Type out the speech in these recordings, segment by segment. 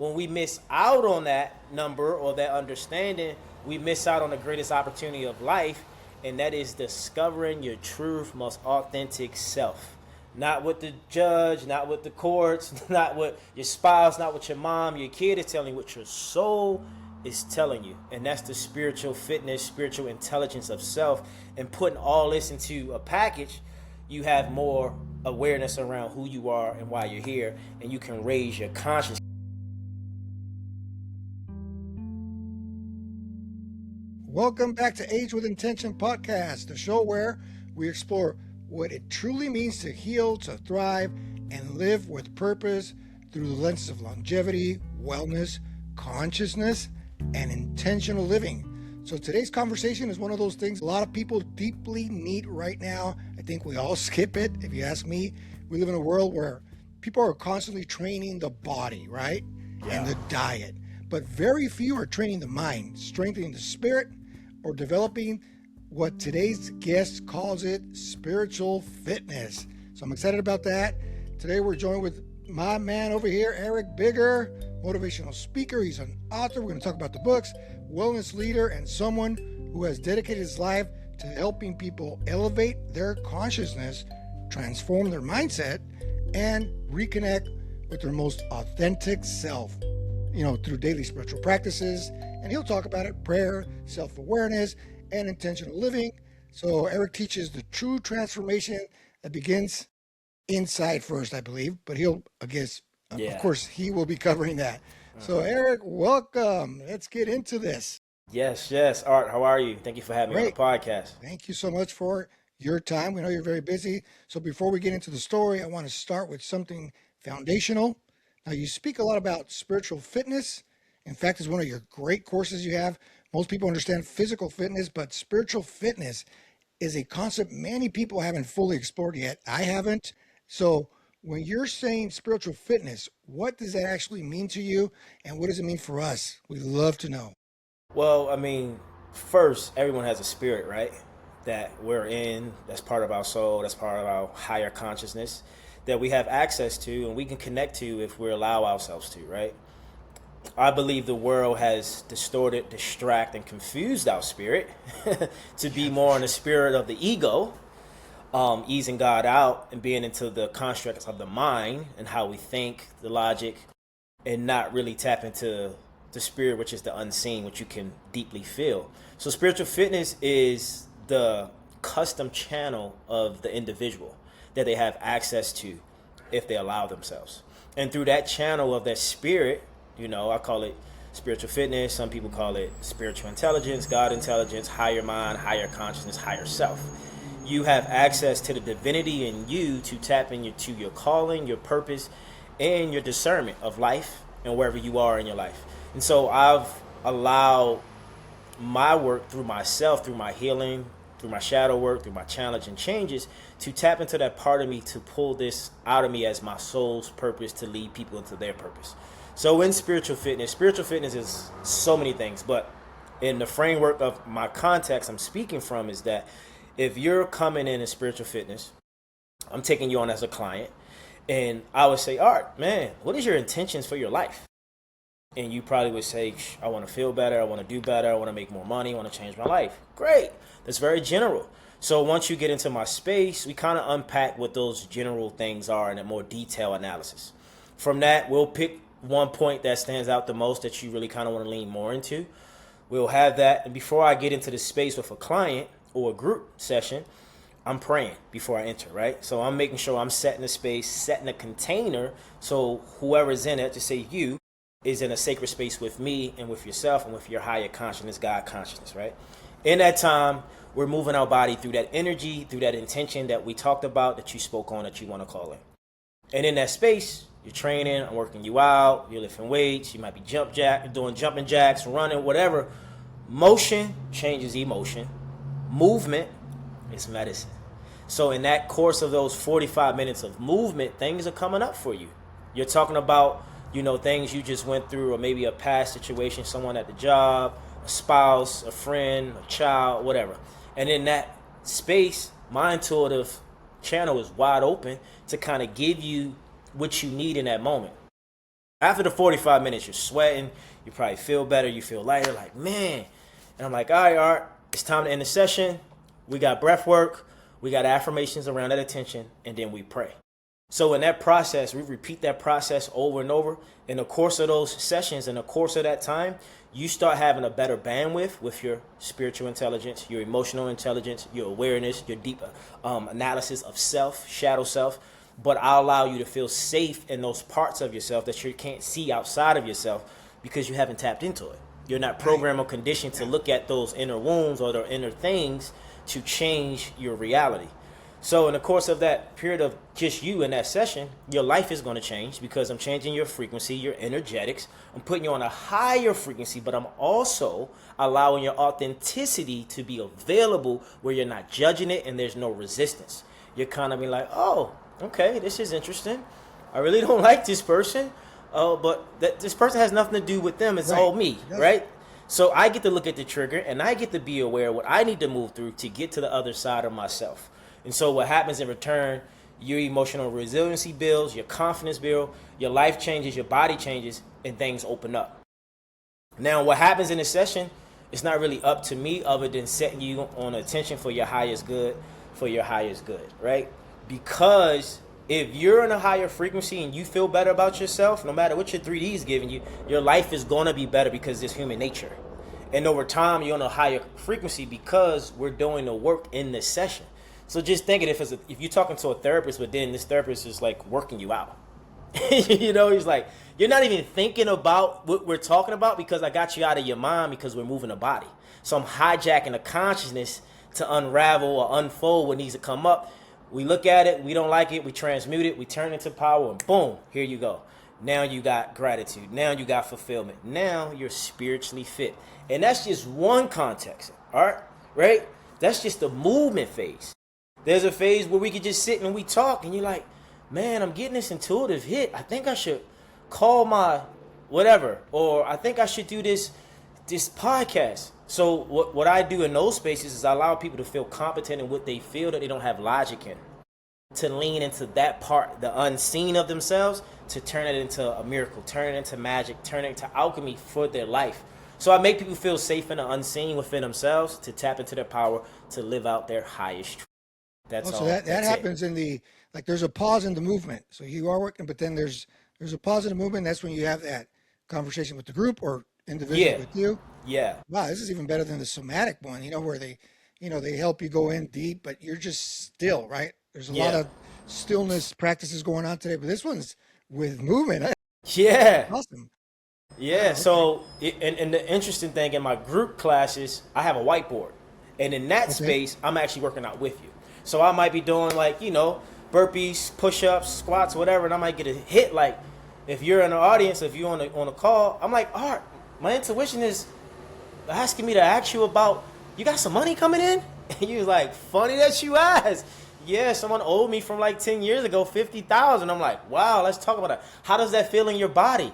when we miss out on that number or that understanding, we miss out on the greatest opportunity of life, and that is discovering your truth, most authentic self. Not what the judge, not what the courts, not what your spouse, not what your mom, your kid is telling you, what your soul is telling you. And that's the spiritual fitness, spiritual intelligence of self. And putting all this into a package, you have more awareness around who you are and why you're here, and you can raise your consciousness. Welcome back to Age with Intention podcast, the show where we explore what it truly means to heal, to thrive, and live with purpose through the lenses of longevity, wellness, consciousness, and intentional living. So today's conversation is one of those things a lot of people deeply need right now. I think we all skip it. If you ask me, we live in a world where people are constantly training the body, right? Yeah. And the diet. But very few are training the mind, strengthening the spirit, or developing what today's guest calls it, spiritual fitness. So I'm excited about that. Today we're joined with my man over here, Eric Bigger, motivational speaker. He's an author. We're going to talk about the books, wellness leader, and someone who has dedicated his life to helping people elevate their consciousness, transform their mindset, and reconnect with their most authentic self, through daily spiritual practices. And he'll talk about it: prayer, self-awareness, and intentional living. So Eric teaches the true transformation that begins inside first, I believe. But of course, he will be covering that. So Eric, welcome. Let's get into this. Yes. Art, how are you? Thank you for having me on the podcast. Thank you so much for your time. We know you're very busy. So before we get into the story, I want to start with something foundational. Now, you speak a lot about spiritual fitness. In fact, it's one of your great courses you have. Most people understand physical fitness, but spiritual fitness is a concept many people haven't fully explored yet. I haven't. So when you're saying spiritual fitness, what does that actually mean to you? And what does it mean for us? We'd love to know. Well, first, everyone has a spirit, right? That we're in, that's part of our soul, that's part of our higher consciousness, that we have access to and we can connect to if we allow ourselves to, right? I believe the world has distorted, distracted, and confused our spirit to be more in the spirit of the ego, easing God out and being into the constructs of the mind and how we think, the logic, and not really tap into the spirit, which is the unseen, which you can deeply feel. So spiritual fitness is the custom channel of the individual that they have access to if they allow themselves. And through that channel of their spirit, I call it spiritual fitness. Some people call it spiritual intelligence, God intelligence, higher mind, higher consciousness, higher self. You have access to the divinity in you to tap into your calling, your purpose, and your discernment of life and wherever you are in your life. And so I've allowed my work through myself, through my healing, through my shadow work, through my challenge and changes, to tap into that part of me, to pull this out of me as my soul's purpose, to lead people into their purpose. So in spiritual fitness is so many things, but in the framework of my context I'm speaking from is that if you're coming in spiritual fitness, I'm taking you on as a client, and I would say, Art, man, what is your intentions for your life? And you probably would say, I want to feel better, I want to do better, I want to make more money, I want to change my life. Great. That's very general. So once you get into my space, we kind of unpack what those general things are in a more detailed analysis. From that, we'll pick one point that stands out the most that you really kind of want to lean more into. We'll have that. And before I get into the space with a client or a group session, I'm praying before I enter, right? So I'm making sure I'm setting the space, setting a container, so whoever's in it, just say you, is in a sacred space with me and with yourself and with your higher consciousness, God consciousness, right? In that time, we're moving our body through that energy, through that intention that we talked about, that you spoke on, that you want to call in. And in that space, you're training, I'm working you out, you're lifting weights, you might be doing jumping jacks, running, whatever. Motion changes emotion. Movement is medicine. So in that course of those 45 minutes of movement, things are coming up for you. You're talking about, things you just went through, or maybe a past situation, someone at the job, a spouse, a friend, a child, whatever. And in that space, my intuitive channel is wide open to kind of give you what you need in that moment. After the 45 minutes, you're sweating, you probably feel better, you feel lighter, like, man. And I'm like, all right, Art, it's time to end the session. We got breath work, we got affirmations around that attention, and then we pray. So in that process, we repeat that process over and over. In the course of those sessions, in the course of that time, you start having a better bandwidth with your spiritual intelligence, your emotional intelligence, your awareness, your deep analysis of self, shadow self. But I'll allow you to feel safe in those parts of yourself that you can't see outside of yourself because you haven't tapped into it. You're not programmed or conditioned to look at those inner wounds or the inner things to change your reality. So in the course of that period of just you in that session, your life is going to change because I'm changing your frequency, your energetics. I'm putting you on a higher frequency, but I'm also allowing your authenticity to be available where you're not judging it and there's no resistance. You're kind of being like, oh, okay, this is interesting. I really don't like this person, but this person has nothing to do with them. It's all me, right? So I get to look at the trigger and I get to be aware of what I need to move through to get to the other side of myself. And so what happens in return, your emotional resiliency builds, your confidence builds, your life changes, your body changes, and things open up. Now, what happens in this session, it's not really up to me other than setting you on attention for your highest good, right? Because if you're in a higher frequency and you feel better about yourself, no matter what your 3D is giving you, your life is going to be better because it's human nature. And over time, you're on a higher frequency because we're doing the work in this session. So just think it if you're talking to a therapist, but then this therapist is like working you out. You know, he's like, you're not even thinking about what we're talking about because I got you out of your mind because we're moving the body. So I'm hijacking the consciousness to unravel or unfold what needs to come up. We look at it, we don't like it, we transmute it, we turn it into power, and boom, here you go. Now you got gratitude. Now you got fulfillment. Now you're spiritually fit. And that's just one context, all right? Right? That's just the movement phase. There's a phase where we could just sit and we talk and you're like, man, I'm getting this intuitive hit. I think I should call my whatever, or I think I should do this podcast. So what I do in those spaces is I allow people to feel competent in what they feel that they don't have logic in. To lean into that part, the unseen of themselves, to turn it into a miracle, turn it into magic, turn it into alchemy for their life. So I make people feel safe in the unseen within themselves to tap into their power to live out their highest truth. That's all. So that happens in the, like, there's a pause in the movement. So you are working, but then there's a pause in the movement. That's when you have that conversation with the group or individual with you. Yeah. Wow, this is even better than the somatic one, where they help you go in deep, but you're just still, right? There's a lot of stillness practices going on today, but this one's with movement. Yeah. Awesome. Yeah. So, and the interesting thing in my group classes, I have a whiteboard. And in that space, I'm actually working out with you. So I might be doing burpees, push-ups, squats, whatever, and I might get a hit. Like, if you're in the audience, if you're on a call, I'm like, Art, my intuition is asking me to ask you about, you got some money coming in? And you was like, funny that you asked. Yeah, someone owed me from 10 years ago, $50,000. I'm like, wow, let's talk about that. How does that feel in your body?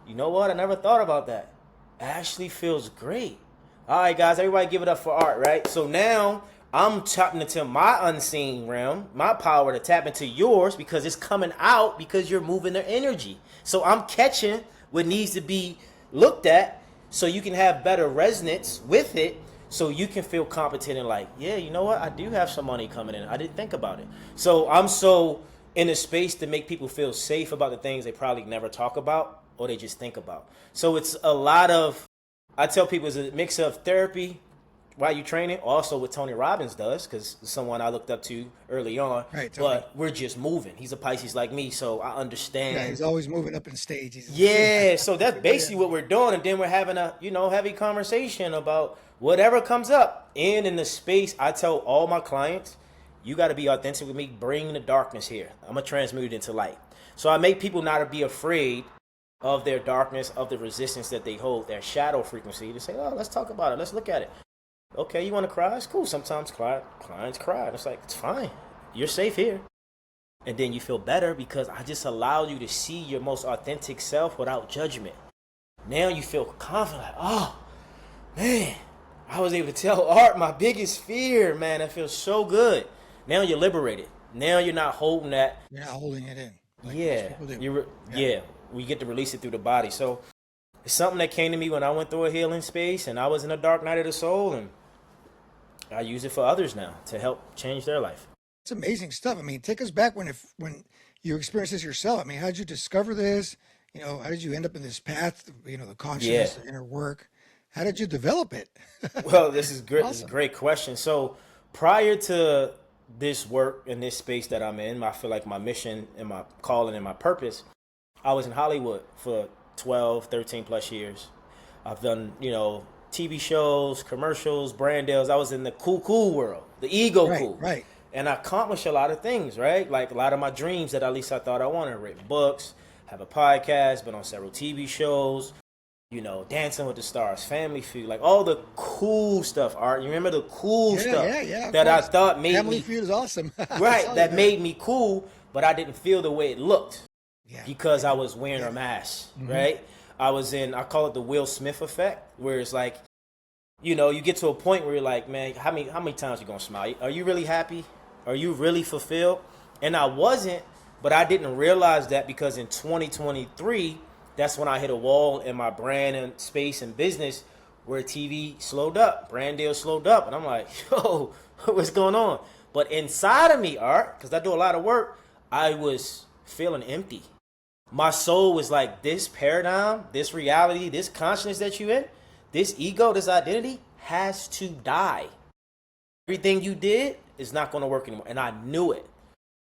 You know what? I never thought about that. It actually feels great. All right, guys, everybody give it up for Art, right? So now I'm tapping into my unseen realm, my power to tap into yours because it's coming out because you're moving their energy. So I'm catching what needs to be looked at so you can have better resonance with it so you can feel competent and yeah, you know what? I do have some money coming in. I didn't think about it. So I'm so in a space to make people feel safe about the things they probably never talk about or they just think about. So it's a lot of, I tell people it's a mix of therapy while you training, also what Tony Robbins does, because someone I looked up to early on. Right, Tony. But we're just moving. He's a Pisces like me, so I understand. Yeah, he's always moving up in stage. So that's basically what we're doing, and then we're having a heavy conversation about whatever comes up. And in the space, I tell all my clients, you got to be authentic with me. Bring the darkness here. I'm gonna transmute it into light. So I make people not to be afraid of their darkness, of the resistance that they hold, their shadow frequency. To say, oh, let's talk about it. Let's look at it. Okay, you want to cry? It's cool. Sometimes clients cry. It's like, it's fine. You're safe here. And then you feel better because I just allowed you to see your most authentic self without judgment. Now you feel confident. Like, oh, man, I was able to tell Art my biggest fear, man. That feels so good. Now you're liberated. Now you're not holding that. You're not holding it in. Yeah. we get to release it through the body. So it's something that came to me when I went through a healing space and I was in a dark night of the soul, and I use it for others now to help change their life. It's amazing stuff. I mean, take us back when you experienced this yourself. I mean, how did you discover this? How did you end up in this path? The consciousness, the inner work. How did you develop it? Well, this is great. Awesome. This is a great question. So prior to this work in this space that I'm in, I feel like my mission and my calling and my purpose, I was in Hollywood for 12, 13 plus years. I've done, TV shows, commercials, brand deals. I was in the cool world, the ego cool. Right. And I accomplished a lot of things, right? Like a lot of my dreams that at least I thought I wanted. Written books, have a podcast, been on several TV shows, Dancing with the Stars, Family Feud, like all the cool stuff, Art. You remember the cool stuff that I thought made Family me... Feud is awesome. Right, that made me cool, but I didn't feel the way it looked because I was wearing a mask, right? I call it the Will Smith effect, where it's like, you get to a point where you're like, man, how many times you gonna smile? Are you really happy? Are you really fulfilled? And I wasn't, but I didn't realize that because in 2023, that's when I hit a wall in my brand and space and business where TV slowed up, brand deals slowed up. And I'm like, yo, what's going on? But inside of me, Art, because I do a lot of work, I was feeling empty. My soul was like, this paradigm, this reality, this consciousness that you're in, this ego, this identity has to die. Everything you did is not going to work anymore. And I knew it.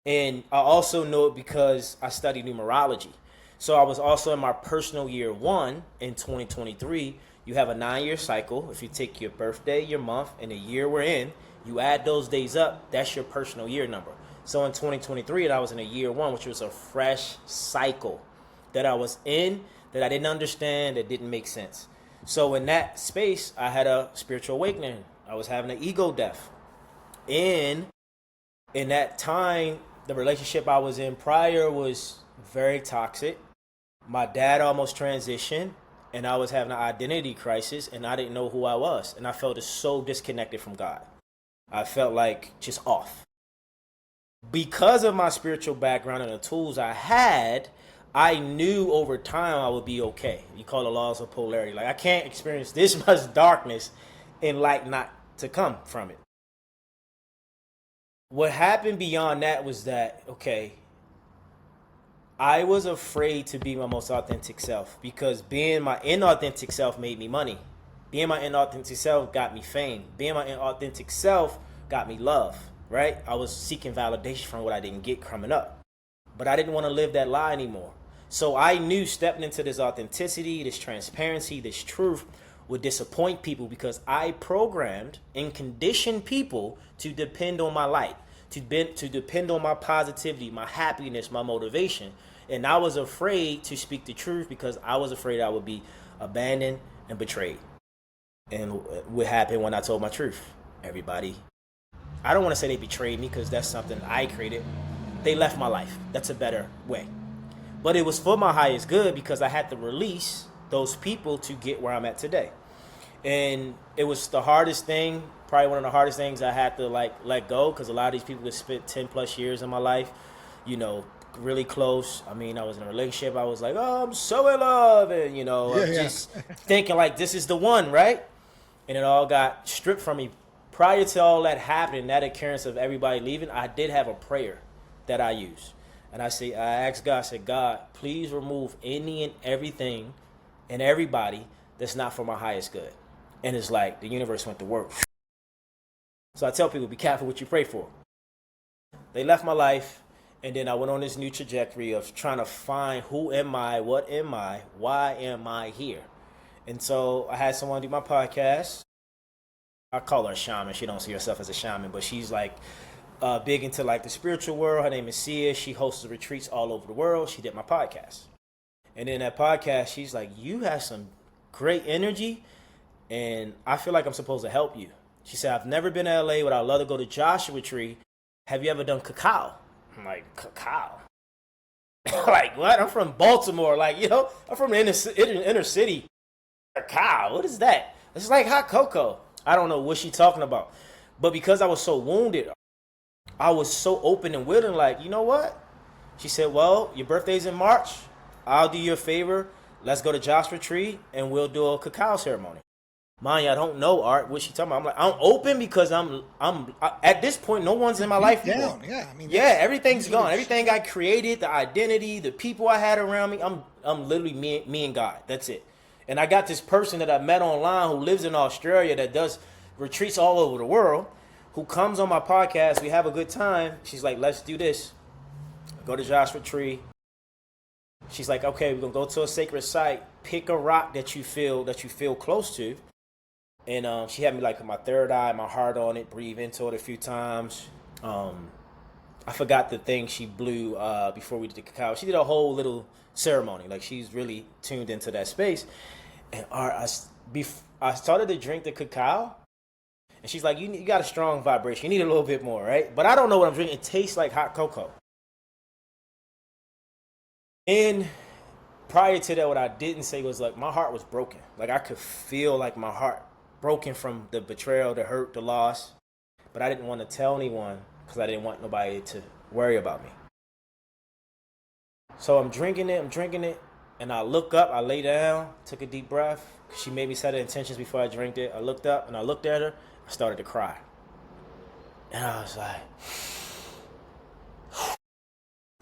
And I also know it because I studied numerology. So I was also in my personal year 1 in 2023. You have a 9-year cycle. If you take your birthday, your month, and the year we're in, you add those days up, that's your personal year number. So in 2023, I was in a year 1, which was a fresh cycle that I was in, that I didn't understand, that didn't make sense. So in that space, I had a spiritual awakening. I was having an ego death. In that time, the relationship I was in prior was very toxic. My dad almost transitioned, and I was having an identity crisis, and I didn't know who I was. And I felt so disconnected from God. I felt like just off. Because of my spiritual background and the tools I had, I knew over time I would be okay. You call the laws of polarity. Like, I can't experience this much darkness and light not to come from it. What happened beyond that was that, I was afraid to be my most authentic self because being my inauthentic self made me money. Being my inauthentic self got me fame. Being my inauthentic self got me love, right? I was seeking validation from what I didn't get coming up. But I didn't want to live that lie anymore. So I knew stepping into this authenticity, this transparency, this truth would disappoint people because I programmed and conditioned people to depend on my light, to depend on my positivity, my happiness, my motivation. And I was afraid to speak the truth because I was afraid I would be abandoned and betrayed. And what happened when I told my truth? Everybody, I don't want to say they betrayed me because that's something I created. They left my life. That's a better way. But it was for my highest good because I had to release those people to get where I'm at today. And it was the hardest thing, probably one of the hardest things I had to let go because a lot of these people that spent 10 plus years in my life, really close. I mean, I was in a relationship. I was like, oh, I'm so in love. And, just thinking like this is the one, right? And it all got stripped from me. Prior to all that happening, that occurrence of everybody leaving, I did have a prayer that I used. And I asked God, I said, God, please remove any and everything and everybody that's not for my highest good. And it's like the universe went to work. So I tell people, be careful what you pray for. They left my life, and then I went on this new trajectory of trying to find who am I, what am I, why am I here? And so I had someone do my podcast. I call her a shaman. She don't see herself as a shaman, but she's big into the spiritual world. Her name is Sia. She hosts retreats all over the world. She did my podcast. And in that podcast, she's like, you have some great energy, and I feel like I'm supposed to help you. She said, I've never been to LA, but I'd love to go to Joshua Tree. Have you ever done cacao? I'm like, cacao? Like, what? I'm from Baltimore. I'm from the inner city. Cacao? What is that? It's like hot cocoa. I don't know what she's talking about. But because I was so wounded, I was so open and willing, you know what? She said, well, your birthday's in March. I'll do you a favor. Let's go to Joshua Tree and we'll do a cacao ceremony. Mind you, I don't know Art. What she talking about? I'm like, I'm open because at this point, no one's in my life anymore. Yeah, I mean, yeah, everything's gone. Everything I created, the identity, the people I had around me, I'm literally me and God. That's it. And I got this person that I met online who lives in Australia that does retreats all over the world, who comes on my podcast. We have a good time. She's like, let's do this. Go to Joshua Tree. She's like, okay, we're gonna go to a sacred site. Pick a rock that you feel close to. And she had me like my third eye, my heart on it, breathe into it a few times. I forgot the thing she blew before we did the cacao. She did a whole little ceremony. Like, she's really tuned into that space. And I started to drink the cacao. And she's like, you got a strong vibration. You need a little bit more, right? But I don't know what I'm drinking. It tastes like hot cocoa. And prior to that, what I didn't say was, like, my heart was broken. Like, I could feel like my heart broken from the betrayal, the hurt, the loss. But I didn't want to tell anyone because I didn't want nobody to worry about me. So I'm drinking it, and I look up, I lay down, took a deep breath. She made me set the intentions before I drank it. I looked up, and I looked at her. I started to cry. And I was like,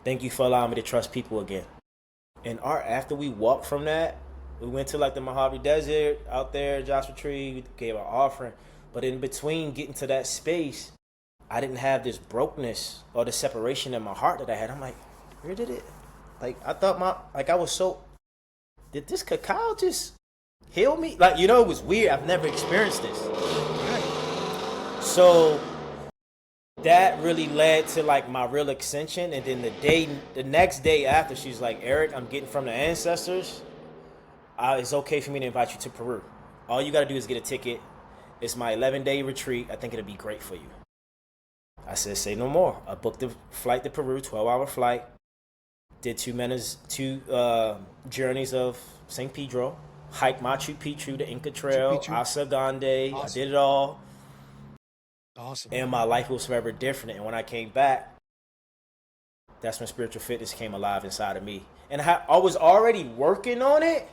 thank you for allowing me to trust people again. And after we walked from that, we went to like the Mojave Desert out there, Joshua Tree, we gave our offering. But in between getting to that space, I didn't have this brokenness or the separation in my heart that I had. I'm like, where did it? Like, I thought did this cacao just heal me? Like, it was weird. I've never experienced this. So that really led to like my real ascension. And then the next day after, she's like, Eric, I'm getting from the ancestors. It's okay for me to invite you to Peru. All you got to do is get a ticket. It's my 11-day retreat. I think it'll be great for you. I said, say no more. I booked the flight to Peru, 12-hour flight. Did two journeys of St. Pedro. Hiked Machu Picchu, the Inca Trail, Asa Grande. Awesome. I did it all. Awesome. And my life was forever different. And when I came back, that's when spiritual fitness came alive inside of me. And I was already working on it,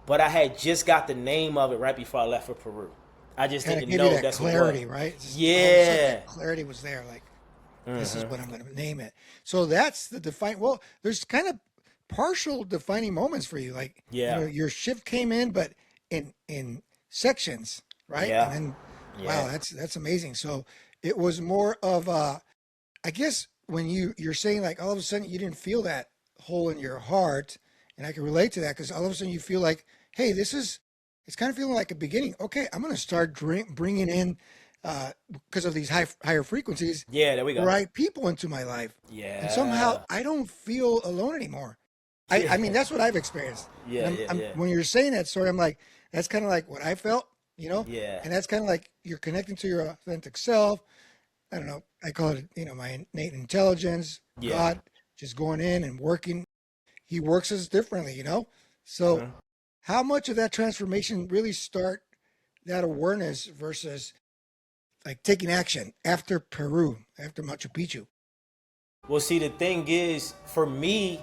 but I had just got the name of it right before I left for Peru. I just didn't know that's clarity, right? Yeah. Clarity was there. Like, this is what I'm going to name it. So that's the well, there's kind of partial defining moments for you. Like, your shift came in, but in sections, right? Yeah. And then, wow, that's amazing. So it was more of I guess when you're saying like all of a sudden you didn't feel that hole in your heart, and I can relate to that because all of a sudden you feel like, hey, it's kind of feeling like a beginning. Okay, I'm going to start bringing in, because of these higher frequencies, there we go, right people into my life. Yeah. And somehow I don't feel alone anymore. I mean, that's what I've experienced. When you're saying that story, I'm like, that's kind of like what I felt, Yeah. And that's kind of like you're connecting to your authentic self. I don't know. I call it, my innate intelligence. Yeah. God just going in and working. He works us differently, So how much of that transformation really start that awareness versus like taking action after Peru, after Machu Picchu? Well, see, the thing is, for me,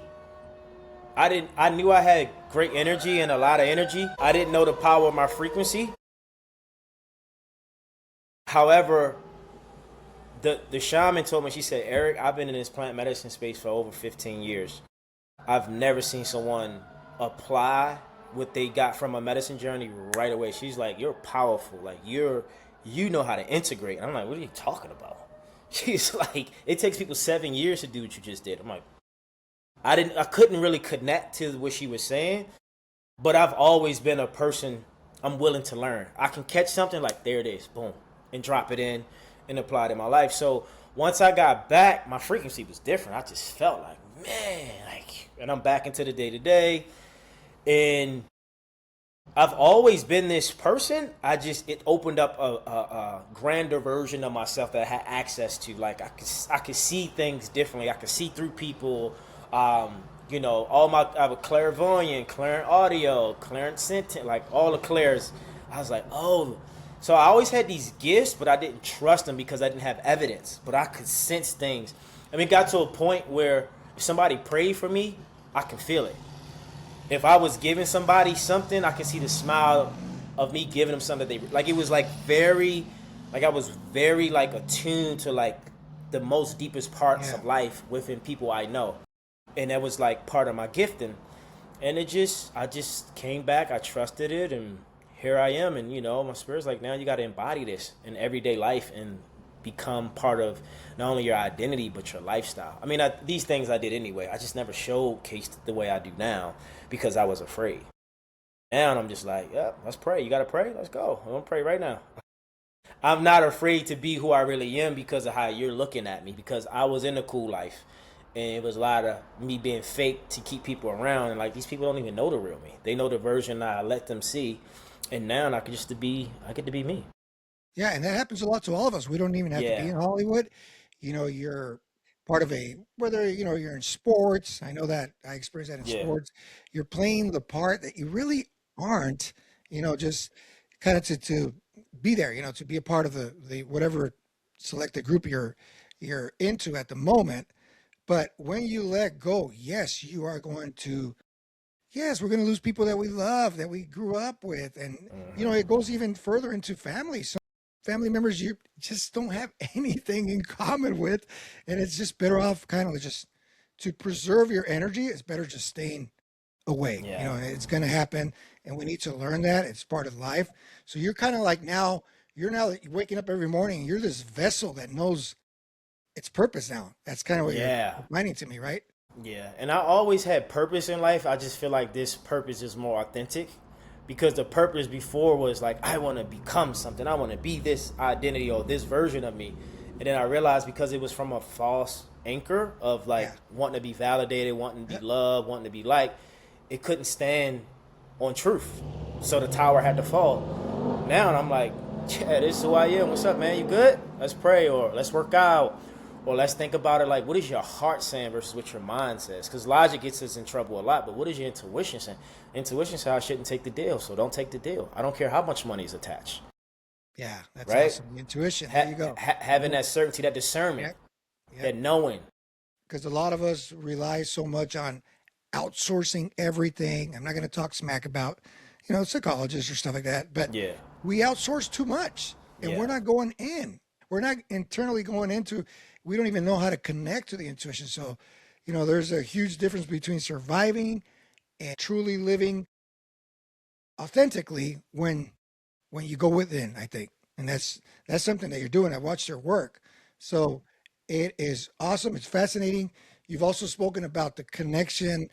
I knew I had great energy and a lot of energy. I didn't know the power of my frequency. However, the shaman told me, she said, Eric, I've been in this plant medicine space for over 15 years. I've never seen someone apply what they got from a medicine journey right away. She's like, you're powerful. Like, you know how to integrate. And I'm like, what are you talking about? She's like, it takes people 7 years to do what you just did. I'm like, I couldn't really connect to what she was saying, but I've always been a person, I'm willing to learn. I can catch something like, there it is, boom, and drop it in and apply it in my life. So once I got back, my frequency was different. I just felt like, man, and I'm back into the day-to-day. And I've always been this person. It opened up a grander version of myself that I had access to. Like, I could see things differently. I could see through people. I have a clairvoyant, clairant audio, clairant sentient, like all the clairs. I was like, oh. So I always had these gifts, but I didn't trust them because I didn't have evidence. But I could sense things. I mean, it got to a point where if somebody prayed for me, I can feel it. If I was giving somebody something, I could see the smile of me giving them something they like. It was like very, like I was very like attuned to like the most deepest parts Yeah. of life within people I know, and that was like part of my gifting. And I just came back. I trusted it, and here I am. And my spirit's like, now you got to embody this in everyday life and become part of not only your identity but your lifestyle. I mean, these things I did anyway. I just never showcased the way I do now because I was afraid. Now I'm just like, yeah, let's pray. You got to pray. Let's go. I'm gonna pray right now. I'm not afraid to be who I really am because of how you're looking at me. Because I was in a cool life, and it was a lot of me being fake to keep people around. And like these people don't even know the real me. They know the version I let them see, and now I get to be me. Yeah, and that happens a lot to all of us. We don't even have to be Yeah, in Hollywood. You're part of whether, you're in sports. I know that I experienced that in yeah, sports. You're playing the part that you really aren't, just kind of to be there, to be a part of the whatever selected group you're into at the moment. But when you let go, yes, you are going to, yes, we're going to lose people that we love, that we grew up with. And, it goes even further into family. Some family members you just don't have anything in common with. And it's just better off kind of just to preserve your energy. It's better just staying away. yeah, It's going to happen. And we need to learn that. It's part of life. So you're kind of like now, you're now waking up every morning. And you're this vessel that knows its purpose now. That's kind of what you're yeah. reminding to me, right? Yeah, and I always had purpose in life. I just feel like this purpose is more authentic because the purpose before was like I want to become something. I want to be this identity or this version of me. And then I realized because it was from a false anchor of like Yeah. wanting to be validated, wanting to be Yep. loved, wanting to be liked, it couldn't stand on truth. So the tower had to fall. Now I'm like, yeah, this is who I am. What's up, man? You good? Let's pray or let's work out. Or let's think about it like, what is your heart saying versus what your mind says? Because logic gets us in trouble a lot, but what is your intuition saying? Intuition says I shouldn't take the deal, so don't take the deal. I don't care how much money is attached, Yeah. That's right? awesome. The intuition. There you go. Having that certainty, that discernment, Yep. Yep. that knowing. Because a lot of us rely so much on outsourcing everything. I'm not going to talk smack about, psychologists or stuff like that, but Yeah, we outsource too much and we're yeah, not going in. We're not internally going into, we don't even know how to connect to the intuition. So, there's a huge difference between surviving and truly living authentically when you go within, I think. And that's something that you're doing. I watched your work. So it is awesome. It's fascinating. You've also spoken about the connection,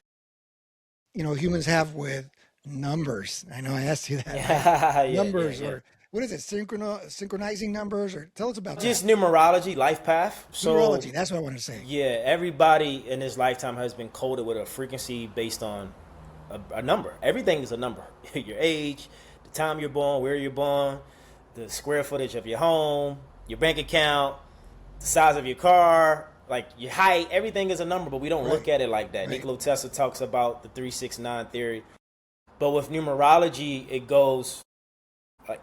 humans have with numbers. I know I asked you that, right? yeah, yeah, Numbers yeah. or what is it? Synchronizing numbers or tell us about that. Just numerology, life path. So Numerology. That's what I want to say. yeah, everybody in this lifetime has been coded with a frequency based on a number. Everything is a number. Your age, the time you're born, where you're born, the square footage of your home, your bank account, the size of your car, like your height. Everything is a number, but we don't Right. look at it like that. Right. Nikola Tesla talks about the 369 theory. But with numerology, it goes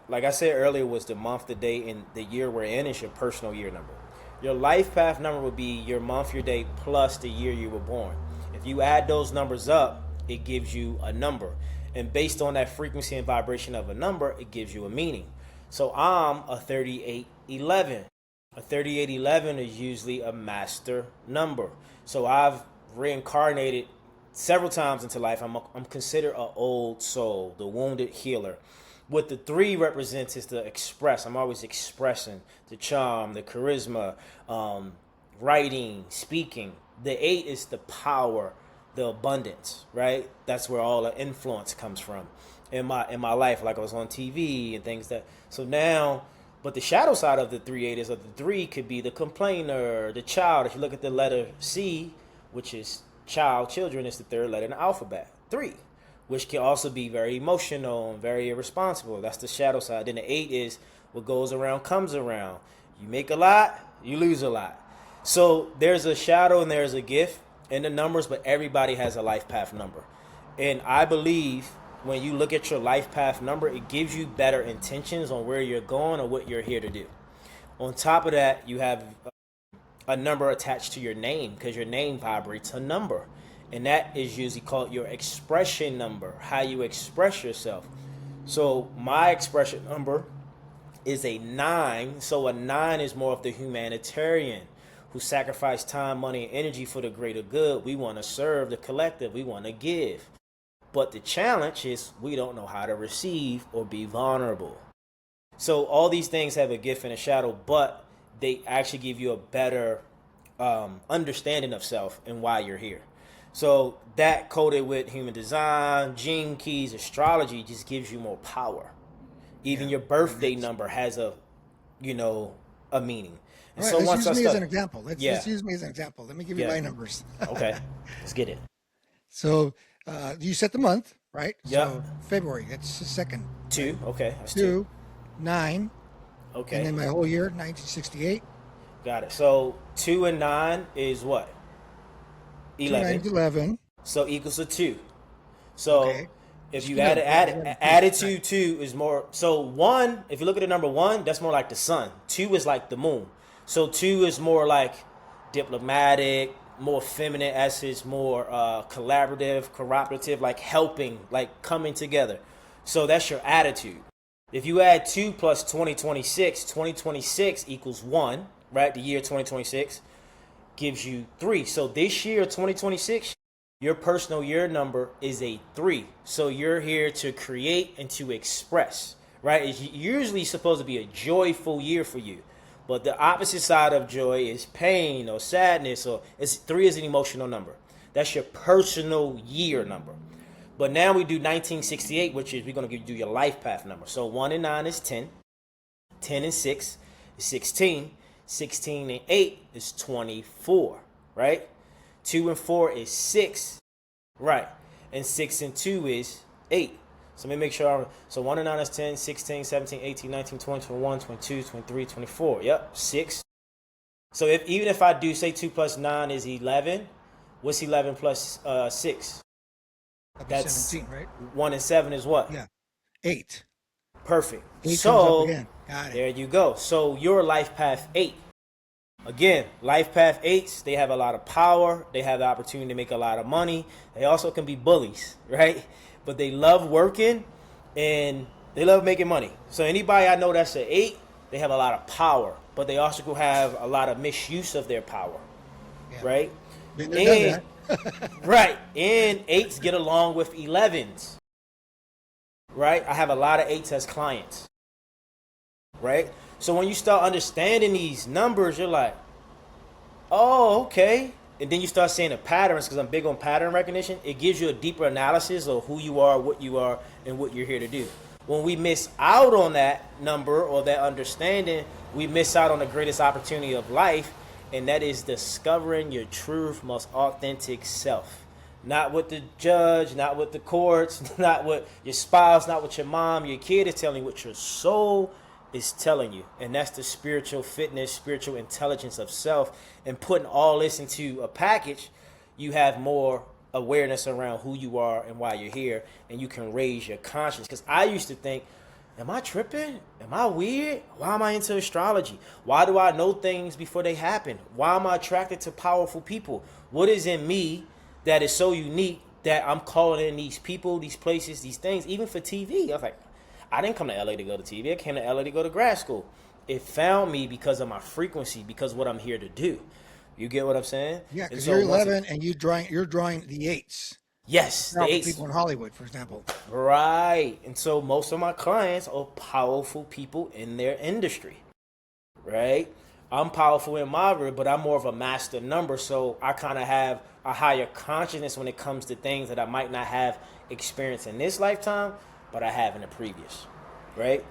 like I said earlier, was the month, the day, and the year we're in is your personal year number. Your life path number would be your month, your day, plus the year you were born. If you add those numbers up, it gives you a number. And based on that frequency and vibration of a number, it gives you a meaning. So I'm a 3811. A 3811 is usually a master number. So I've reincarnated several times into life. I'm considered an old soul, the wounded healer. What the three represents is the express. I'm always expressing the charm, the charisma, writing, speaking. The eight is the power, the abundance, right? That's where all the influence comes from in my life. Like I was on TV and things that. So now, but the shadow side of the 3-8 is that the three could be the complainer, the child. If you look at the letter C, which is child, children, is the third letter in the alphabet. Three, which can also be very emotional and very irresponsible. That's the shadow side. Then the eight is what goes around comes around. You make a lot, you lose a lot. So there's a shadow and there's a gift in the numbers, but everybody has a life path number. And I believe when you look at your life path number, it gives you better intentions on where you're going or what you're here to do. On top of that, you have a number attached to your name because your name vibrates a number. and that is usually called your expression number, how you express yourself. So my expression number is a 9. So a 9 is more of the humanitarian who sacrifice time, money, and energy for the greater good. We want to serve the collective. We want to give. But the challenge is we don't know how to receive or be vulnerable. So all these things have a gift and a shadow, but they actually give you a better understanding of self and why you're here. So that coded with human design, gene keys, astrology just gives you more power. Even Yeah. your birthday number has you know, a meaning. And All right, so let's once use I me as start, an example. yeah, Let's use me as an example. Let me give you yeah, my numbers. okay, let's get it. So you set the month, right? Yep, So February, that's the second, right? 2, okay, that's 2. 2, 9, and Okay, then my whole year, 1968. got it. So 2 and 9 is what? 2 11. nines 11. So equals a 2. So Okay. if you add 11. Yeah, 11 too. Right. attitude, 2 is more. So 1, if you look at the number 1, that's more like the sun. 2 is like the moon. So 2 is more like diplomatic, more feminine essence, more collaborative, cooperative, like helping, like coming together. So that's your attitude. If you add 2 plus 2026, 2026 equals 1, right? The year 2026 gives you 3. So this year, 2026, your personal year number is a 3. So you're here to create and to express, right? It's usually supposed to be a joyful year for you. But the opposite side of joy is pain or sadness, or 3 is an emotional number. That's your personal year number. But now we do 1968, which is we're going to do your life path number. So 1 and 9 is 10. 10 and 6 is 16. 16 and 8 is 24, right? 2 and 4 is 6, right? And 6 and 2 is 8. So let me make sure. So 1 and 9 is 10, 16, 17, 18, 19, 20, 21, 22, 23, 24. Yep, 6. So even if I do say 2 plus 9 is 11, what's 11 plus 6? That'd be That's 17, right? 1 and 7 is what? Yeah. 8. Perfect. 8 comes up So again. Got it. there you go. So your life path 8. Again, life path 8s, they have a lot of power. They have the opportunity to make a lot of money. They also can be bullies, right? But they love working and they love making money. So anybody I know that's an 8, they have a lot of power, but they also could have a lot of misuse of their power, Yeah. right? Been there, done that. Right. And 8s get along with 11s, right? I have a lot of 8s as clients, right? So when you start understanding these numbers, you're like, oh, okay. And then you start seeing the patterns, because I'm big on pattern recognition. It gives you a deeper analysis of who you are, and what you're here to do. When we miss out on that number or that understanding, we miss out on the greatest opportunity of life, and that is discovering your truth, most authentic self. Not what the judge, not what the courts, not what your spouse, not what your mom, your kid is telling you, what your soul is telling you. And that's the spiritual fitness, spiritual intelligence of self. And putting all this into a package, you have more awareness around who you are and why you're here, and you can raise your conscience. Because I used to think, am I tripping? Am I weird? Why am I into astrology? Why do I know things before they happen? Why am I attracted to powerful people? What is in me that is so unique that I'm calling in these people, these places, these things, even for TV? I was like, I didn't come to LA to go to TV. I came to LA to go to grad school. It found me because of my frequency, because of what I'm here to do. You get what I'm saying? Yeah, And because so you're 11 and you're drawing the 8s. yes, the Powerful ace. people in Hollywood, for example. Right. And so most of my clients are powerful people in their industry. Right? I'm powerful in my group, but I'm more of a master number, so I kind of have a higher consciousness when it comes to things that I might not have experienced in this lifetime, but I have in the previous. Right?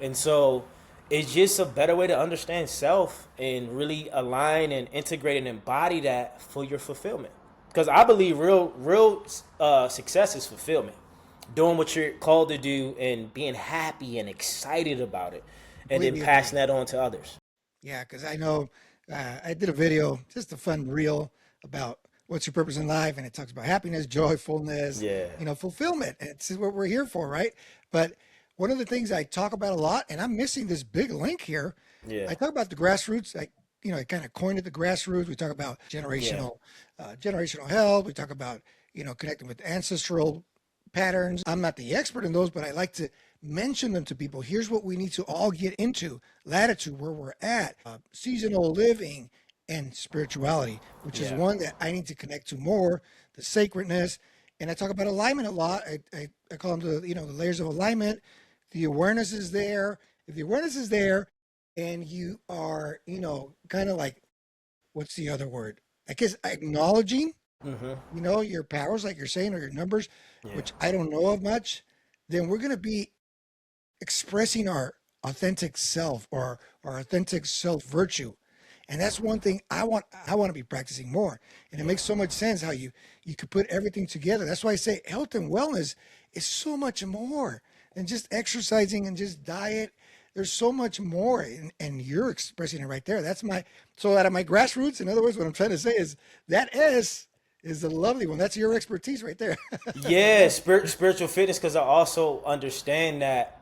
And so it's just a better way to understand self and really align and integrate and embody that for your fulfillment. Because I believe real success is fulfillment, doing what you're called to do and being happy and excited about it, and then Completely passing agree. that on to others. Yeah, because I know I did a video, just a fun reel about what's your purpose in life, and it talks about happiness, joyfulness, Yeah, fulfillment. It's what we're here for, right? But one of the things I talk about a lot, and I'm missing this big link here. yeah, I talk about the grassroots, like I kind of coined it the grassroots. We talk about Yeah. generational health. We talk about, connecting with ancestral patterns. I'm not the expert in those, but I like to mention them to people. Here's what we need to all get into: latitude, where we're at, seasonal living, and spirituality, which is Yeah. one that I need to connect to more, the sacredness. And I talk about alignment a lot. I call them the layers of alignment. The awareness is there. If the awareness is there and you are, kind of like, what's the other word? I guess acknowledging, Mm-hmm. your powers, like you're saying, or your numbers, Yeah. which I don't know of much, then we're going to be expressing our authentic self, or our authentic self virtue. And that's one thing I want to be practicing more. And it Yeah. makes so much sense how you could put everything together. That's why I say health and wellness is so much more than just exercising and just diet. There's so much more, and you're expressing it right there. So out of my grassroots, in other words, what I'm trying to say is that is a lovely one. That's your expertise right there. Yeah, spiritual fitness, because I also understand that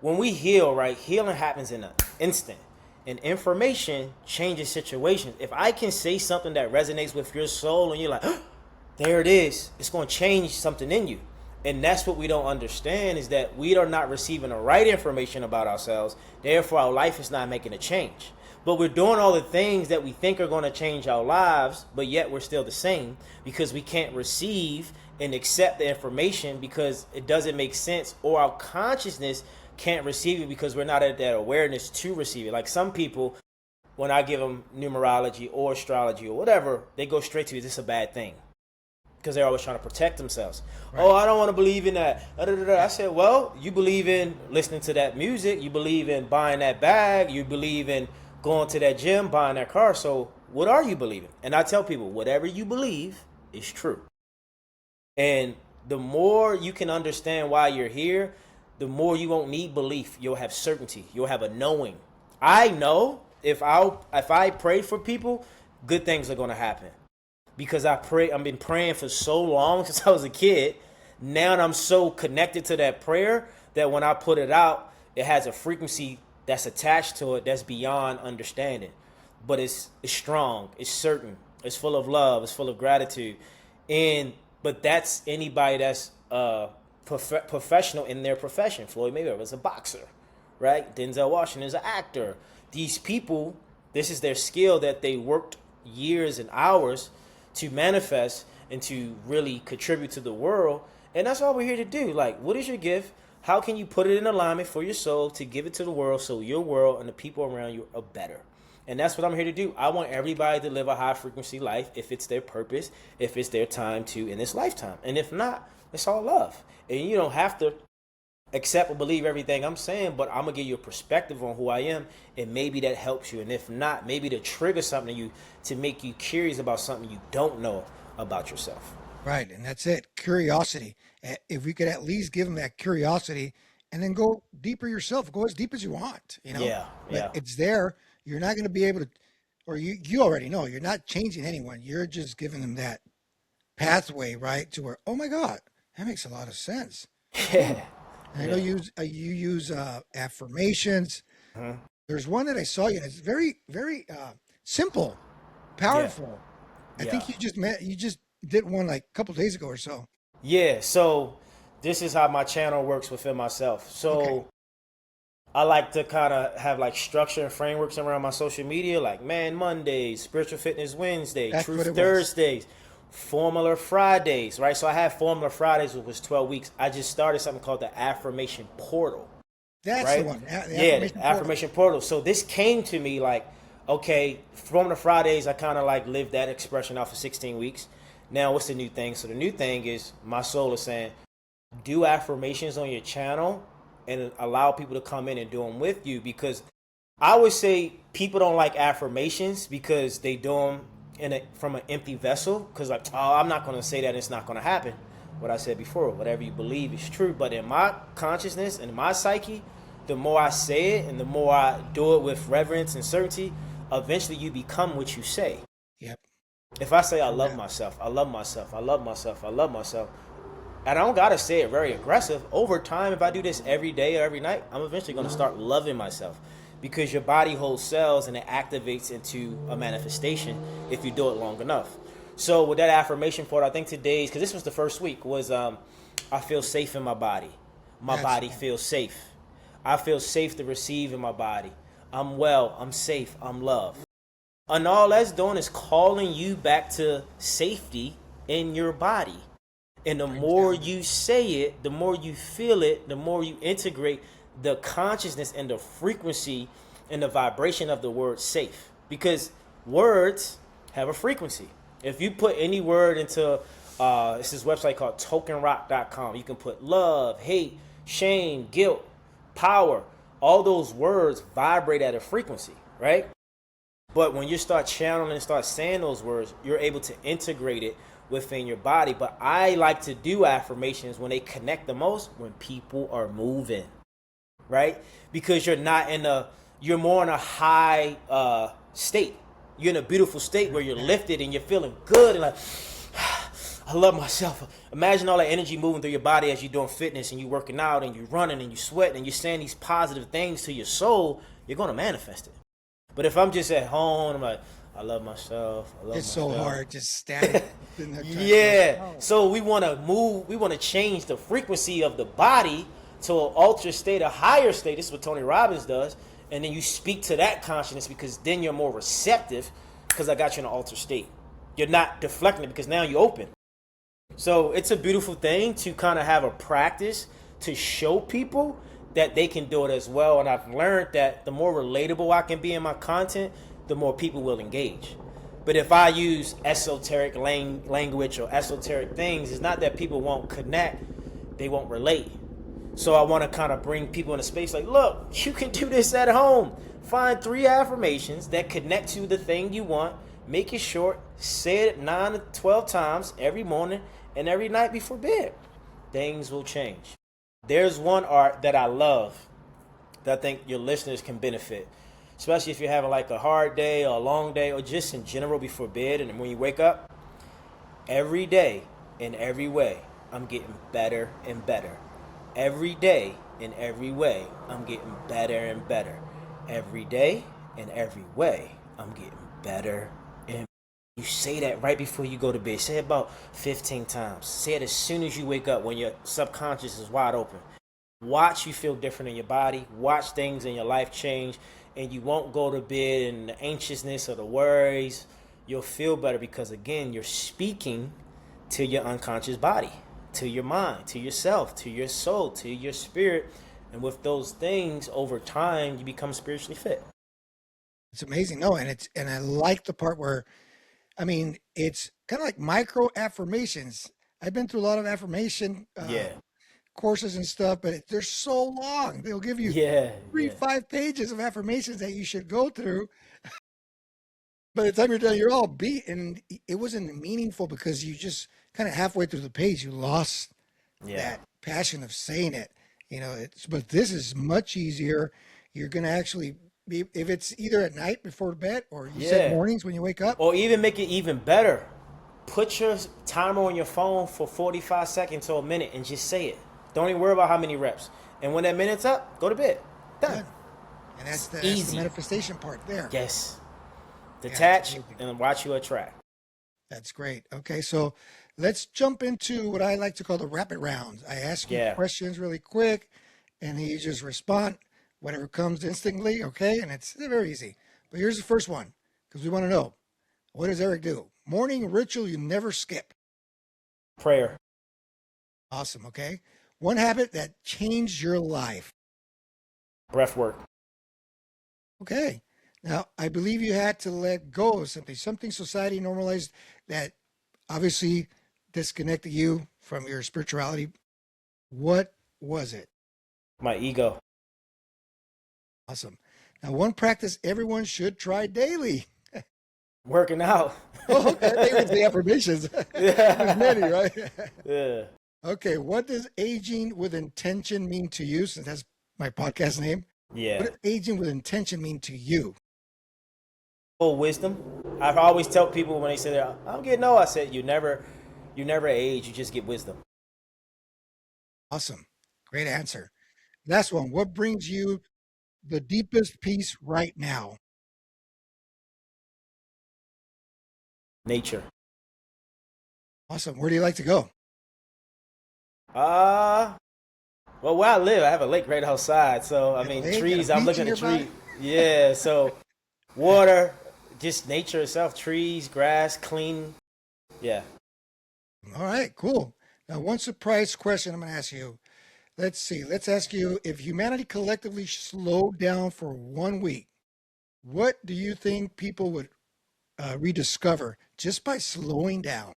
when we heal, right, healing happens in an instant. And information changes situations. If I can say something that resonates with your soul and you're like, there it is, it's going to change something in you. And that's what we don't understand, is that we are not receiving the right information about ourselves. Therefore, our life is not making a change. But we're doing all the things that we think are going to change our lives, but yet we're still the same because we can't receive and accept the information because it doesn't make sense, or our consciousness can't receive it because we're not at that awareness to receive it. Like some people, when I give them numerology or astrology or whatever, they go straight to, is this a bad thing? Because they're always trying to protect themselves. Right. Oh, I don't want to believe in that. I said, well, you believe in listening to that music. You believe in buying that bag. You believe in going to that gym, buying that car. So what are you believing? And I tell people, whatever you believe is true. And the more you can understand why you're here, the more you won't need belief. You'll have certainty. You'll have a knowing. I know if I pray for people, good things are going to happen. Because I've been praying for so long since I was a kid. Now I'm so connected to that prayer that when I put it out, it has a frequency that's attached to it that's beyond understanding. But it's strong, it's certain, it's full of love, it's full of gratitude. But that's anybody that's professional in their profession. Floyd Mayweather was a boxer, right? Denzel Washington is an actor. These people, this is their skill that they worked years and hours to manifest and to really contribute to the world. And that's all we're here to do. Like, what is your gift? How can you put it in alignment for your soul to give it to the world so your world and the people around you are better? And that's what I'm here to do. I want everybody to live a high frequency life if it's their purpose, if it's their time to in this lifetime. And if not, it's all love. And you don't have to accept or believe everything I'm saying, but I'm going to give you a perspective on who I am, and maybe that helps you. And if not, maybe to trigger something in you to make you curious about something you don't know about yourself. Right, and that's it. Curiosity. If we could at least give them that curiosity, and then go deeper yourself, go as deep as you want, Yeah, But yeah. it's there. You're not going to be able to, or you already know. You're not changing anyone. You're just giving them that pathway, right, to where, oh my God, that makes a lot of sense. Yeah. And I know Yeah. you use affirmations. Uh-huh. There's one that I saw you, and it's very very simple, Yeah. powerful. I Yeah. think you just did one like a couple days ago or so. Yeah. So this is how my channel works within myself. Okay, So I like to kind of have like structure and frameworks around my social media, like Man Mondays, Spiritual Fitness Wednesday, that's what Truth it was. Thursdays, Formula Fridays, right? So I have Formula Fridays, which was 12 weeks. I just started something called the Affirmation Portal, That's the right? one. The Yeah, affirmation the portal. Affirmation Portal. So this came to me like, okay, Formula Fridays, I kind of like lived that expression out for 16 weeks. Now, what's the new thing? So the new thing is my soul is saying, do affirmations on your channel and allow people to come in and do them with you, because I always say people don't like affirmations because they do them from an empty vessel, because like, oh, I'm not going to say that, it's not going to happen. What I said before, whatever you believe is true. But in my consciousness and my psyche, the more I say it and the more I do it with reverence and certainty, eventually you become what you say. Yep. If I say I True love that. myself, I love myself, I love myself, I love myself, and I don't gotta say it very aggressive. Over time, if I do this every day or every night, I'm eventually gonna start loving myself. because your body holds cells and it activates into a manifestation if you do it long enough. So with that affirmation part, I think today's, because this was the first week, was I feel safe in my body. My That's body feels safe. I feel safe to receive in my body. I'm well. I'm safe. I'm loved. And all that's doing is calling you back to safety in your body. And the more you say it, the more you feel it, the more you integrate the consciousness and the frequency and the vibration of the word safe. Because words have a frequency. If you put any word into it's this website called tokenrock.com, you can put love, hate, shame, guilt, power. All those words vibrate at a frequency, right? But when you start channeling and start saying those words, you're able to integrate it within your body. But I like to do affirmations when they connect the most when people are moving, right? Because you're more in a high state. You're in a beautiful state where you're lifted and you're feeling good and like, I love myself. Imagine all that energy moving through your body as you're doing fitness and you're working out and you're running and you're sweating and you're saying these positive things to your soul, you're going to manifest it. But if I'm just at home, I'm like, I love myself. it's so hard just standing. Yeah. So we want to move. We want to change the frequency of the body to an ultra state, a higher state. This is what Tony Robbins does. And then you speak to that consciousness because then you're more receptive because I got you in an altered state. You're not deflecting it because now you're open. So it's a beautiful thing to kind of have a practice to show people that they can do it as well. And I've learned that the more relatable I can be in my content, the more people will engage. But if I use esoteric language or esoteric things, it's not that people won't connect, they won't relate. So I want to kind of bring people in a space like, look, you can do this at home. Find 3 affirmations that connect to the thing you want. Make it short. Say it 9 to 12 times every morning and every night before bed. Things will change. There's one art that I love that I think your listeners can benefit, especially if you're having like a hard day or a long day or just in general before bed and when you wake up. Every day in every way, I'm getting better and better. Every day in every way, I'm getting better and better. Every day in every way, I'm getting better and you say that right before you go to bed. Say it about 15 times. Say it as soon as you wake up when your subconscious is wide open. Watch you feel different in your body. Watch things in your life change. And you won't go to bed in the anxiousness or the worries. You'll feel better because, again, you're speaking to your unconscious body, to your mind, to yourself, to your soul, to your spirit. And with those things, over time, you become spiritually fit. It's amazing. No, and I like the part where, I mean, it's kind of like micro affirmations. I've been through a lot of affirmation Yeah. courses and stuff, but they're so long. They'll give you Yeah. three, Yeah. 5 pages of affirmations that you should go through. By the time you're done, you're all beat, and it wasn't meaningful because you just kind of halfway through the page, you lost Yeah. that passion of saying it. But this is much easier. You're going to actually be, if it's either at night before bed or you said Yeah. mornings when you wake up. Or even make it even better. Put your timer on your phone for 45 seconds or a minute and just say it. Don't even worry about how many reps. And when that minute's up, go to bed. Done. Good. And that's the Easy. manifestation part there. Yes. Yeah, Detach absolutely. and watch you attract. That's great. Okay, so let's jump into what I like to call the rapid rounds. I ask you Yeah. questions really quick, and you just respond whatever comes instantly. Okay, and it's very easy. But here's the first one because we want to know, what does Eric do? Morning ritual you never skip. Prayer. Awesome. Okay, one habit that changed your life. Breath work. Okay. Now, I believe you had to let go of something society normalized that obviously disconnected you from your spirituality. What was it? My ego. Awesome. Now, one practice everyone should try daily. Working out. Oh, okay. I think it's the affirmations. There's many, right? Yeah. Okay. What does aging with intention mean to you? Since that's my podcast name. Yeah. What does aging with intention mean to you? Full wisdom. I always tell people when they say that I'm getting old, I said you never age, you just get wisdom. Awesome. Great answer. Last one. What brings you the deepest peace right now? Nature. Awesome. Where do you like to go? Uh, well, where I live, I have a lake right outside. So, I Got a mean, lake, got a trees, I'm beach looking at the nearby? tree. Yeah, so water, just nature itself, trees, grass, clean. Yeah. All right, cool. Now, one surprise question I'm going to ask you. Let's see. Let's ask you, if humanity collectively slowed down for 1 week, what do you think people would rediscover just by slowing down?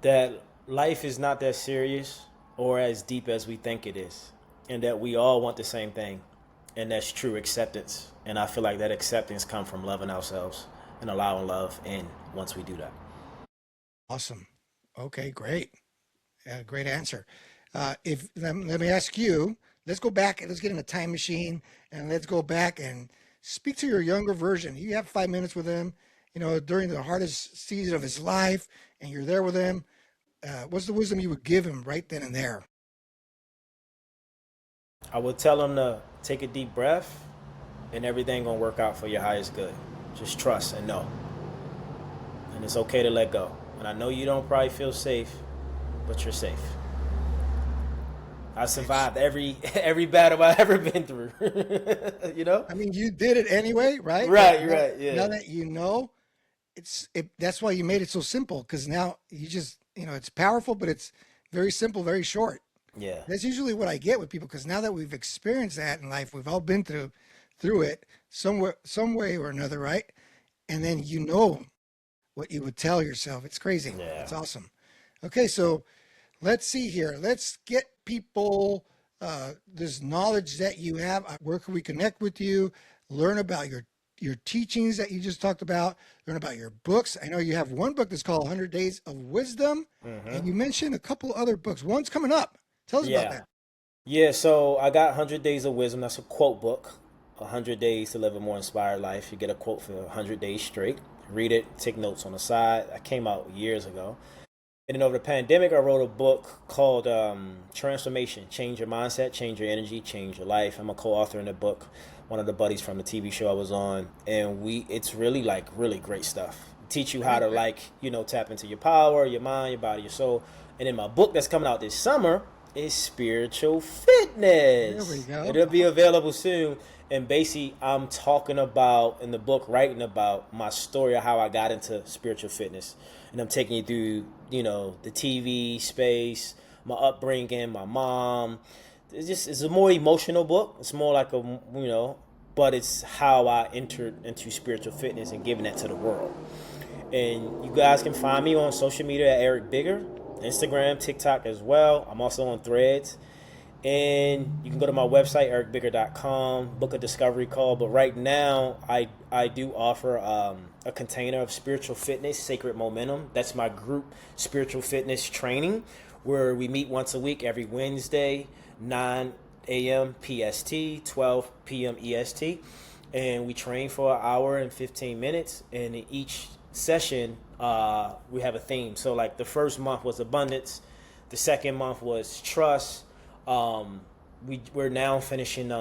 That life is not that serious or as deep as we think it is, and that we all want the same thing, and that's true acceptance. And I feel like that acceptance comes from loving ourselves and allowing love in once we do that. Awesome. Okay, great. Great answer. If let me ask you, let's go back and let's get in a time machine and let's go back and speak to your younger version. You have 5 minutes with him, during the hardest season of his life, and you're there with him. What's the wisdom you would give him right then and there? I would tell them to take a deep breath, and everything gonna work out for your highest good. Just trust and know, and it's okay to let go. And I know you don't probably feel safe, but you're safe. I It's, survived every battle I've ever been through. you know? I mean, you did it anyway, right? But Right, now, right, now yeah. that you know, that's why you made it so simple because now you just, it's powerful, but it's very simple, very short. Yeah. That's usually what I get with people because now that we've experienced that in life, we've all been through it somewhere, some way or another, right? And then what you would tell yourself. It's crazy. Yeah. It's awesome. Okay, so let's see here. Let's get people this knowledge that you have. Where can we connect with you? Learn about your teachings that you just talked about. Learn about your books. I know you have one book that's called 100 Days of Wisdom, and Mm-hmm. you mentioned a couple other books. One's coming up. Tell us about Yeah. that. Yeah, so I got 100 Days of Wisdom. That's a quote book. 100 Days to Live a More Inspired Life. You get a quote for 100 days straight. Read it, take notes on the side. I came out years ago. And then over the pandemic, I wrote a book called Transformation. Change your mindset, change your energy, change your life. I'm a co-author in the book. One of the buddies from the TV show I was on, and it's really like really great stuff. Teach you how Great, to great. tap into your power, your mind, your body, your soul. And then my book that's coming out this summer is spiritual There we fitness. go. It'll be available soon. And basically, I'm talking about in the book, writing about my story of how I got into spiritual fitness, and I'm taking you through, the TV space, my upbringing, my mom. It's a more emotional book. It's more like but it's how I entered into spiritual fitness and giving that to the world. And you guys can find me on social media at Eric Bigger, Instagram, TikTok as well. I'm also on Threads. And you can go to my website, ericbigger.com, book a discovery call. But right now, I do offer a container of spiritual fitness, Sacred Momentum. That's my group spiritual fitness training, where we meet once a week every Wednesday, 9 a.m. PST, 12 p.m. EST. And we train for an hour and 15 minutes. And in each session, we have a theme. So, like, the first month was abundance, the second month was trust. um, we're now finishing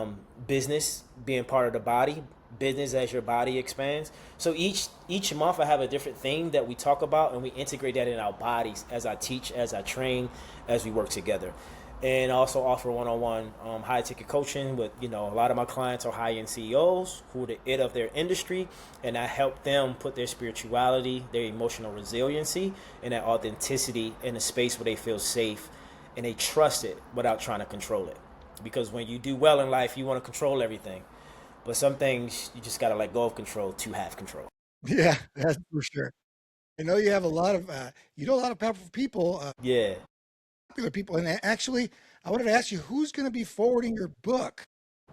business being part of the body, business as your body expands. So each month I have a different theme that we talk about, and we integrate that in our bodies as I teach, as I train, as we work together. And also offer one-on-one high ticket coaching with, a lot of my clients are high end CEOs who are the it of their industry, and I help them put their spirituality, their emotional resiliency, and that authenticity in a space where they feel safe and they trust it without trying to control it. Because when you do well in life, you want to control everything. But some things you just got to let go of control to have control. Yeah, that's for sure. I know you have a lot of a lot of powerful people, Yeah. popular people, and actually, I wanted to ask you who's going to be forwarding your book.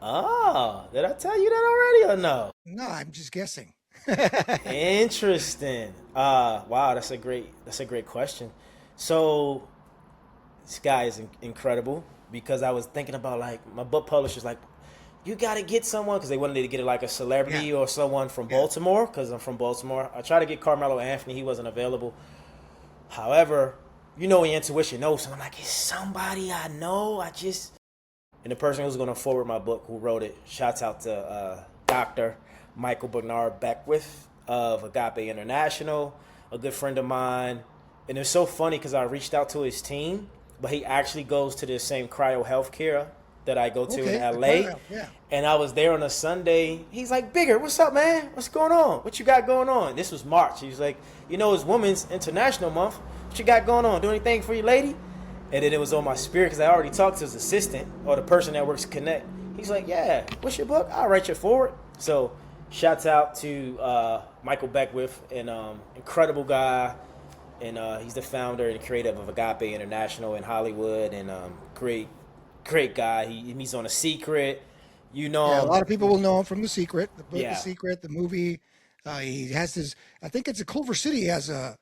Oh, did I tell you that already or no? No, I'm just guessing. Interesting. Wow, that's a great question. So this guy is incredible because I was thinking about like my book publisher's like, you got to get someone because they wanted to get it like a Yeah, celebrity or someone from yeah. Baltimore because I'm from Baltimore. I tried to get Carmelo Anthony, he wasn't available. However, your intuition knows, so I'm like, it's somebody I know. I just And the person who's going to forward my book, who wrote it, shouts out to Dr. Michael Bernard Beckwith of Agape International, a good friend of mine. And it's so funny because I reached out to his team, but he actually goes to the same cryo healthcare that I go to in LA. Yeah. And I was there on a Sunday. He's like, Bigger, what's up, man? What's going on? What you got going on? This was March. He's like, it's Women's International Month. What you got going on? Do anything for your lady? And then it was on my spirit because I already talked to his assistant or the person that works Connect. He's like, yeah, what's your book? I'll write you forward. So shouts out to Michael Beckwith, an incredible guy. And he's the founder and creator of Agape International in Hollywood, and great guy. He's on The Secret. Yeah, a lot of people will know him from The Secret, the book, Yeah. The Secret, the movie. He has his, I think it's a Culver City. He has a.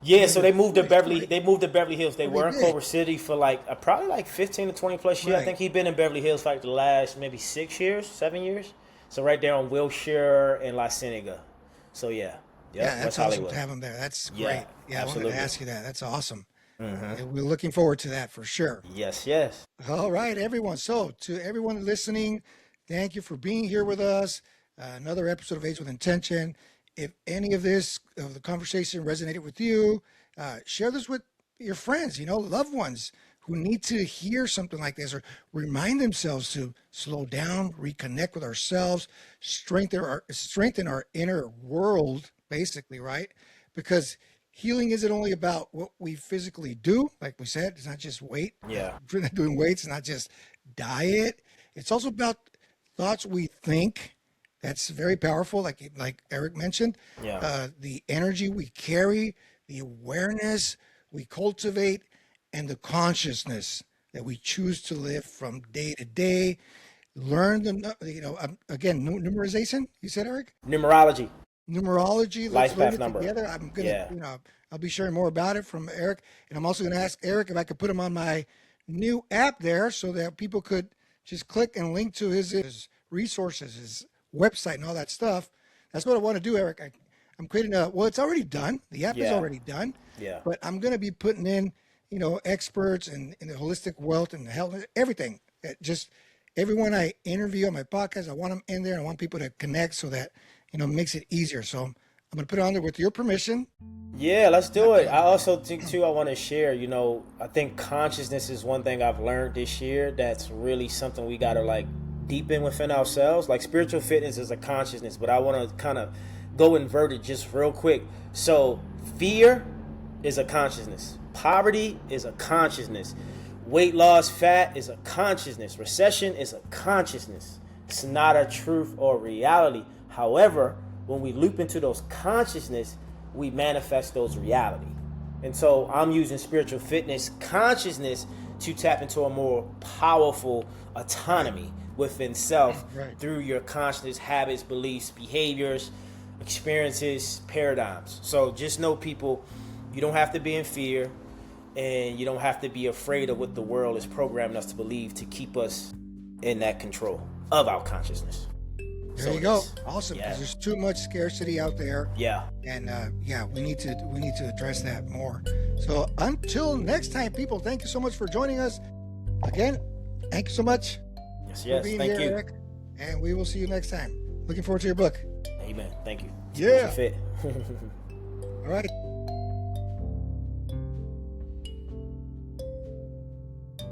Yeah, so they moved to Beverly. Right. They moved to Beverly Hills. They were in did. Culver City for probably 15 to 20 plus years. Right. I think he's been in Beverly Hills for the last maybe 7 years. So right there on Wilshire and La Cienega. So yeah, Yeah, that's West awesome Hollywood. to have him there. That's Yeah, great. Yeah, I wanted absolutely. to ask you that. That's awesome. Mm-hmm. We're looking forward to that for sure. Yes. All right, everyone. So, to everyone listening, thank you for being here with us. Another episode of Age with Intention. If any of the conversation resonated with you, share this with your friends, loved ones who need to hear something like this, or remind themselves to slow down, reconnect with ourselves, strengthen our inner world, basically, right? Because healing isn't only about what we physically do. Like we said, it's not just weight. Yeah. If we're not doing weights, it's not just diet. It's also about thoughts we think. That's very powerful, like Eric mentioned. Yeah. The energy we carry, the awareness we cultivate, and the consciousness that we choose to live from day to day. Learn again, numerization. You said, Eric? Numerology. Numerology. Life Let's learn path it number. together. I'm gonna, Yeah. I'll be sharing more about it from Eric, and I'm also gonna ask Eric if I could put him on my new app there, so that people could just click and link to his resources, his website, and all that stuff. That's what I want to do, Eric. I'm creating it's already done. The app is Yeah. already done. Yeah. But I'm gonna be putting in, experts and in the holistic wealth and the health, everything. Just everyone I interview on my podcast, I want them in there, and I want people to connect so that it makes it easier. So I'm going to put it on there with your permission. Yeah, let's do it. I also think too, I want to share, I think consciousness is one thing I've learned this year that's really something we got to deepen within ourselves. Like spiritual fitness is a consciousness, but I want to kind of go inverted just real quick. So fear is a consciousness. Poverty is a consciousness. Weight loss, fat is a consciousness. Recession is a consciousness. It's not a truth or reality. However, when we loop into those consciousness, we manifest those reality. And so I'm using spiritual fitness consciousness to tap into a more powerful autonomy within self through your consciousness, habits, beliefs, behaviors, experiences, paradigms. So just know, people, you don't have to be in fear, and you don't have to be afraid of what the world is programming us to believe to keep us in that control of our consciousness. There you go. Awesome. Because there's too much scarcity out there. Yeah. And we need to address that more. So until next time, people, thank you so much for joining us. Again, thank you so much Yes. for being Thank here, you. Eric. And we will see you next time. Looking forward to your book. Amen. Thank you. Yeah. Fit. All right.